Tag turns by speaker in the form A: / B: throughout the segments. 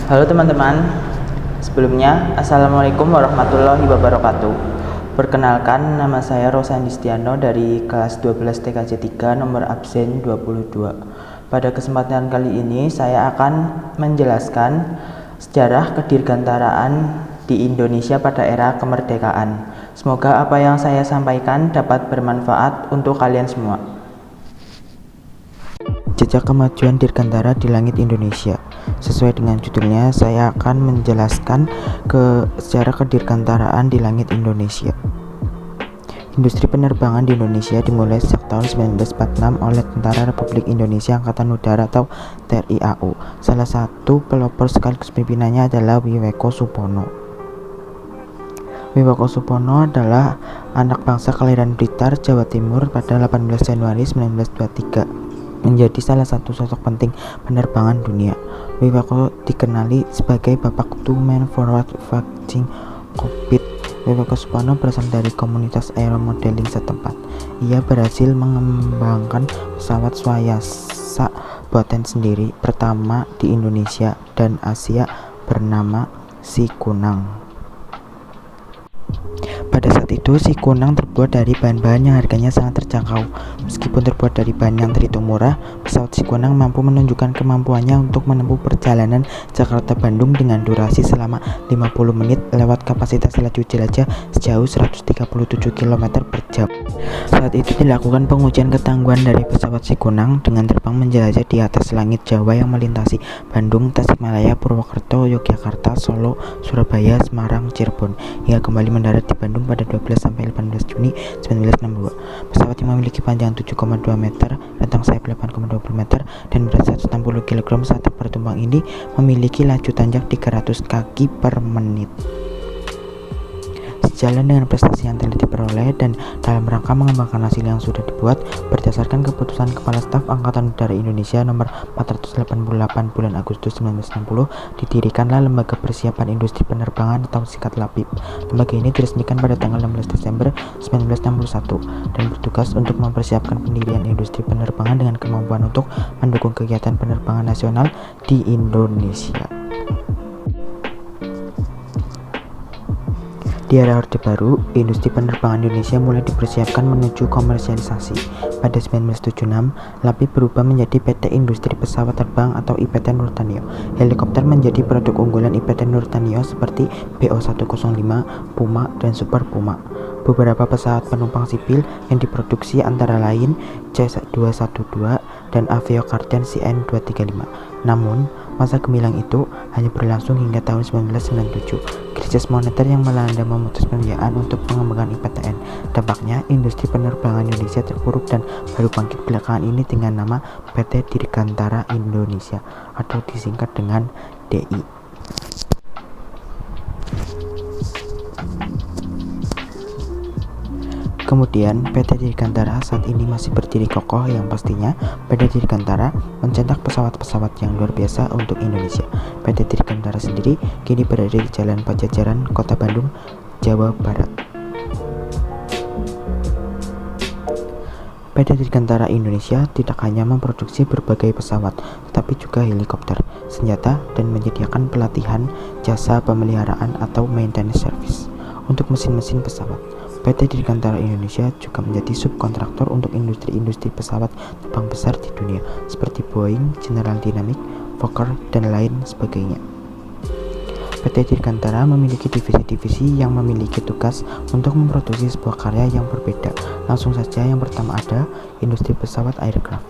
A: Halo teman-teman, sebelumnya Assalamualaikum warahmatullahi wabarakatuh. Perkenalkan, nama saya Rosandi Stiano dari kelas 12 TKJ 3 nomor absen 22. Pada kesempatan kali ini saya akan menjelaskan sejarah kedirgantaraan di Indonesia pada era kemerdekaan. Semoga apa yang saya sampaikan dapat bermanfaat untuk kalian semua. Jejak kemajuan dirgantara di langit Indonesia. Sesuai dengan judulnya, saya akan menjelaskan sejarah kedirgantaraan di langit Indonesia. Industri penerbangan di Indonesia dimulai sejak tahun 1946 oleh Tentara Republik Indonesia Angkatan Udara atau TNI AU. Salah satu pelopor sekaligus pimpinannya adalah Wiweko Supono. Wiweko Supono adalah anak bangsa kelahiran Blitar, Jawa Timur pada 18 Januari 1923. Menjadi salah satu sosok penting penerbangan dunia. Wiweko dikenali sebagai Bapak Two Man Forward Facing Cockpit. Wiweko Supono berasal dari komunitas aeromodeling setempat. Ia berhasil mengembangkan pesawat swayasa buatan sendiri pertama di Indonesia dan Asia bernama Sikunang. Pada saat itu, Sikunang terbuat dari bahan-bahan yang harganya sangat terjangkau. Meskipun terbuat dari bahan yang terhitung murah, pesawat Sikunang mampu menunjukkan kemampuannya untuk menempuh perjalanan Jakarta-Bandung dengan durasi selama 50 menit lewat kapasitas laju jelajah sejauh 137 km per jam. Saat itu dilakukan pengujian ketangguhan dari pesawat Sikunang dengan terbang menjelajah di atas langit Jawa yang melintasi Bandung, Tasikmalaya, Purwokerto, Yogyakarta, Solo, Surabaya, Semarang, Cirebon, hingga kembali mendarat di Bandung pada 12-18 Juni 1962. Pesawat yang memiliki panjang 7,2 meter, rentang sayap 8,20 meter, dan berat 160 kg saat bertumpang ini memiliki laju tanjak 300 kaki per menit. Sejalan dengan prestasi yang telah diperoleh dan dalam rangka mengembangkan hasil yang sudah dibuat, berdasarkan keputusan Kepala Staf Angkatan Udara Indonesia nomor 488 bulan Agustus 1960, didirikanlah Lembaga Persiapan Industri Penerbangan atau singkat LAPIP. Lembaga ini diresmikan pada tanggal 16 Desember 1961 dan bertugas untuk mempersiapkan pendirian industri penerbangan dengan kemampuan untuk mendukung kegiatan penerbangan nasional di Indonesia. Di era Orde Baru, industri penerbangan Indonesia mulai dipersiapkan menuju komersialisasi. Pada 1976, LAPIP berubah menjadi PT Industri Pesawat Terbang atau IPT Nurtanio. Helikopter menjadi produk unggulan IPT Nurtanio seperti BO-105, Puma, dan Super Puma. Beberapa pesawat penumpang sipil yang diproduksi antara lain C-212 dan Avio Guardian CN-235. Namun, masa gemilang itu hanya berlangsung hingga tahun 1997. Krisis moneter yang melanda memutus pembiayaan untuk pengembangan IPTN. Dampaknya, industri penerbangan Indonesia terpuruk dan baru bangkit belakangan ini dengan nama PT Dirgantara Indonesia atau disingkat dengan DI. Kemudian PT Dirgantara saat ini masih berdiri kokoh, yang pastinya PT Dirgantara mencetak pesawat-pesawat yang luar biasa untuk Indonesia. PT Dirgantara sendiri kini berada di Jalan Pajajaran, Kota Bandung, Jawa Barat. PT Dirgantara Indonesia tidak hanya memproduksi berbagai pesawat, tetapi juga helikopter, senjata, dan menyediakan pelatihan, jasa pemeliharaan atau maintenance service untuk mesin-mesin pesawat. PT Dirgantara Indonesia juga menjadi subkontraktor untuk industri-industri pesawat terbang besar di dunia seperti Boeing, General Dynamics, Fokker, dan lain sebagainya. PT Dirgantara memiliki divisi-divisi yang memiliki tugas untuk memproduksi sebuah karya yang berbeda. Langsung saja, yang pertama ada industri pesawat aircraft,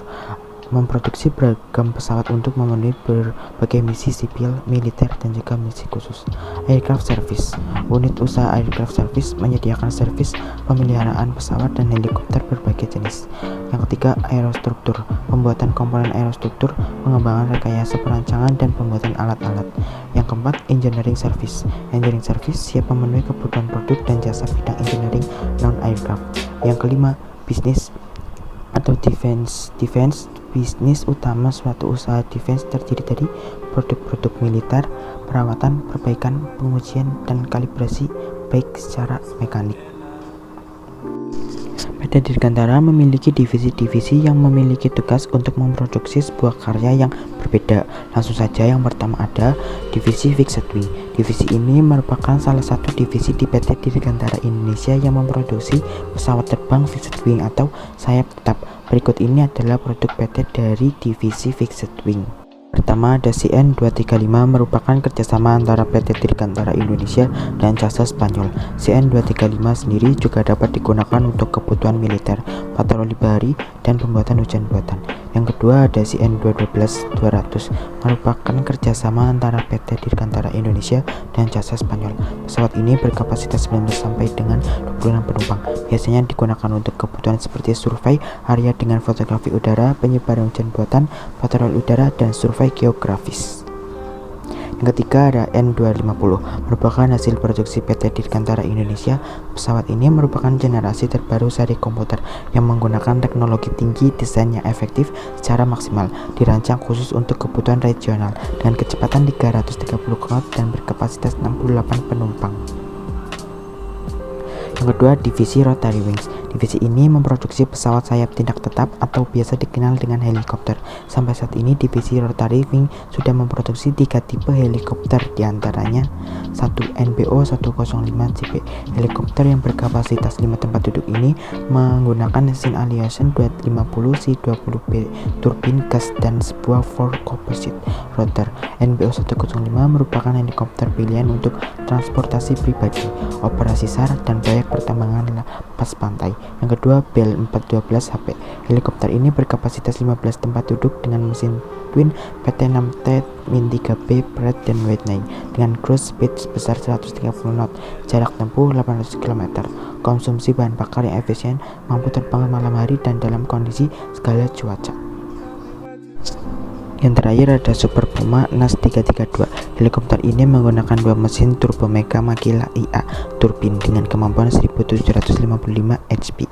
A: memproduksi beragam pesawat untuk memenuhi berbagai misi sipil, militer, dan juga misi khusus. Aircraft Service, unit usaha Aircraft Service menyediakan servis pemeliharaan pesawat dan helikopter berbagai jenis. Yang ketiga, Aerostruktur, pembuatan komponen aerostruktur, pengembangan rekayasa perancangan, dan pembuatan alat-alat. Yang keempat, Engineering Service. Engineering Service siap memenuhi kebutuhan produk dan jasa bidang engineering non-aircraft. Yang kelima, Bisnis atau defense. Bisnis utama suatu usaha defense terdiri dari produk-produk militer, perawatan, perbaikan, pengujian, dan kalibrasi baik secara mekanik. PT Dirgantara memiliki divisi-divisi yang memiliki tugas untuk memproduksi sebuah karya yang berbeda. Langsung saja, yang pertama ada divisi Fixed Wing. Divisi ini merupakan salah satu divisi di PT Dirgantara Indonesia yang memproduksi pesawat terbang Fixed Wing atau sayap tetap. Berikut ini adalah produk PT dari divisi Fixed Wing. Pertama ada CN235, merupakan kerjasama antara PT Dirgantara Indonesia dan Jasa Spanyol. CN235 sendiri juga dapat digunakan untuk kebutuhan militer, patroli bahari, dan pembuatan hujan buatan. Yang kedua ada CN212-200, merupakan kerjasama antara PT Dirgantara Indonesia dan Jasa Spanyol. Pesawat ini berkapasitas 19 sampai dengan 26 penumpang. Biasanya digunakan untuk kebutuhan seperti survei area dengan fotografi udara, penyebaran hujan buatan, patroli udara, dan survei geografis. Yang ketiga ada N250, merupakan hasil produksi PT Dirgantara Indonesia. Pesawat ini merupakan generasi terbaru seri komputer yang menggunakan teknologi tinggi, desain yang efektif secara maksimal, dirancang khusus untuk kebutuhan regional dengan kecepatan 330 knot dan berkapasitas 68 penumpang. Yang kedua, divisi Rotary Wings. Divisi ini memproduksi pesawat sayap tindak tetap atau biasa dikenal dengan helikopter. Sampai saat ini, divisi Rotary Wing sudah memproduksi 3 tipe helikopter, diantaranya 1 NBO 105JP. Helikopter yang berkapasitas 5 tempat duduk ini menggunakan mesin Aliation 250 C20B, turbin gas, dan sebuah four composite rotor. NBO 105 merupakan helikopter pilihan untuk transportasi pribadi, operasi SAR, dan proyek pertambangan lepas pantai. Yang kedua, Bell 412HP. Helikopter ini berkapasitas 15 tempat duduk dengan mesin twin PT6T-3B Pratt dan Whitney dengan cruise speed sebesar 130 knot, jarak tempuh 800 km, konsumsi bahan bakar yang efisien, mampu terbang malam hari dan dalam kondisi segala cuaca. Yang terakhir ada Super Puma NAS 332. Helikopter ini menggunakan 2 mesin turbo Mega Makila IA turbin dengan kemampuan 1755 HP.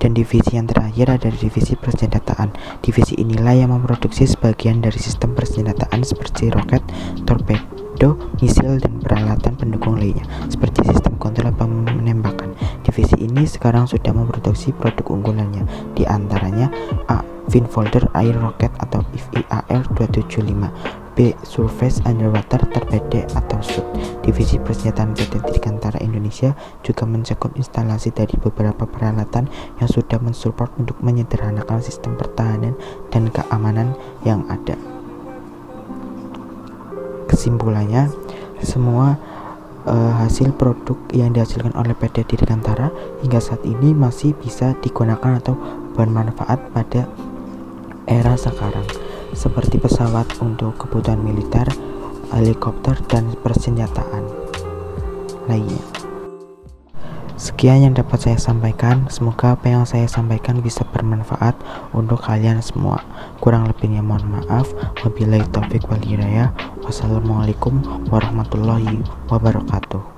A: Dan divisi yang terakhir ada divisi persenjataan. Divisi inilah yang memproduksi sebagian dari sistem persenjataan seperti roket, torpedo, misil, dan peralatan pendukung lainnya seperti sistem kontrol penembakan. Divisi ini sekarang sudah memproduksi produk unggulannya, di antaranya A. Finfolder Air Rocket atau FIAR-275, B. Surface Underwater Torpedo atau SUT. Divisi persenjataan PT Dirgantara Indonesia juga mencakup instalasi dari beberapa peralatan yang sudah mensupport untuk menyederhanakan sistem pertahanan dan keamanan yang ada. Kesimpulannya, semua hasil produk yang dihasilkan oleh PT Dirgantara hingga saat ini masih bisa digunakan atau bermanfaat pada era sekarang, seperti pesawat untuk kebutuhan militer, helikopter, dan persenjataan lainnya. Sekian yang dapat saya sampaikan. Semoga apa yang saya sampaikan bisa bermanfaat untuk kalian semua. Kurang lebihnya mohon maaf. Wabillahi taufiq wal hidayah. Wassalamualaikum warahmatullahi wabarakatuh.